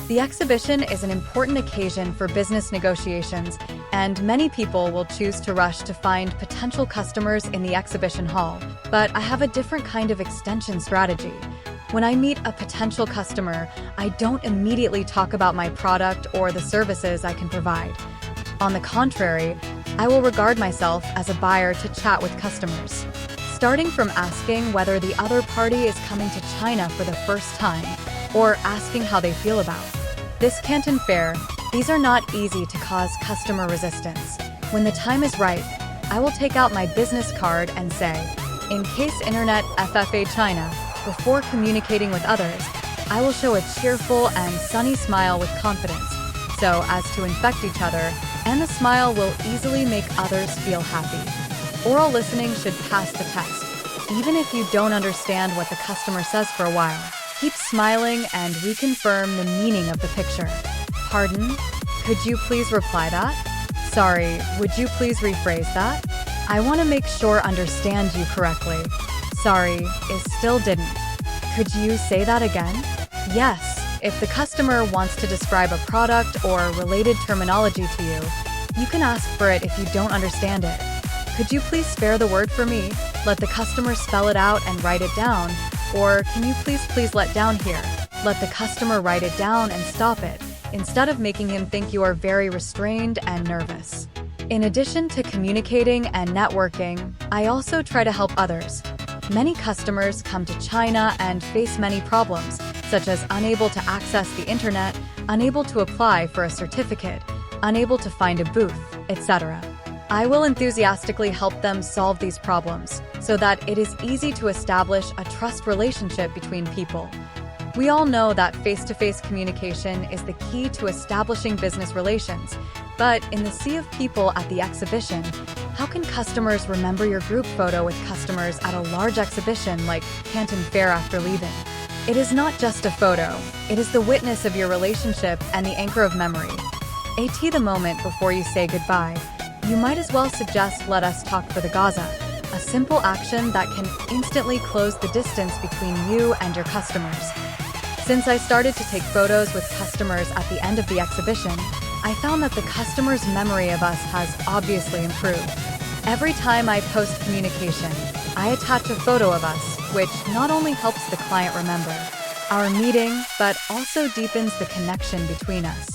The exhibition is an important occasion for business negotiations, and many people will choose to rush to find potential customers in the exhibition hall. But I have a different kind of extension strategy. When I meet a potential customer, I don't immediately talk about my product or the services I can provide. On the contrary, I will regard myself as a buyer to chat with customers, starting from asking whether the other party is coming to China for the first time, or asking how they feel about this Canton fair. These are not easy to cause customer resistance. When the time is right, I will take out my business card and say, in case Internet FFA China, before communicating with others, I will show a cheerful and sunny smile with confidence, so as to infect each other, and the smile will easily make others feel happy. Oral listening should pass the test. Even if you don't understand what the customer says for a while, keep smiling and reconfirm the meaning of the picture. Pardon? Could you please reply that? Sorry, would you please rephrase that? I want to make sure understand you correctly. Sorry, is still didn't. Could you say that again? Yes, if the customer wants to describe a product or related terminology to you, you can ask for it if you don't understand it. Could you please spare the word for me? Let the customer spell it out and write it down. Or can you please let down here? Let the customer write it down and stop it, instead of making him think you are very restrained and nervous. In addition to communicating and networking, I also try to help others. Many customers come to China and face many problems, such as unable to access the internet, unable to apply for a certificate, unable to find a booth, etc. I will enthusiastically help them solve these problems so that it is easy to establish a trust relationship between people. We all know that face-to-face communication is the key to establishing business relations, but in the sea of people at the exhibition, how can customers remember your group photo with customers at a large exhibition like Canton Fair after leaving? It is not just a photo, it is the witness of your relationship and the anchor of memory. At the moment before you say goodbye, you might as well suggest let us talk for the Gaza, a simple action that can instantly close the distance between you and your customers. Since I started to take photos with customers at the end of the exhibition, I found that the customer's memory of us has obviously improved. Every time I post communication, I attach a photo of us, which not only helps the client remember our meeting, but also deepens the connection between us.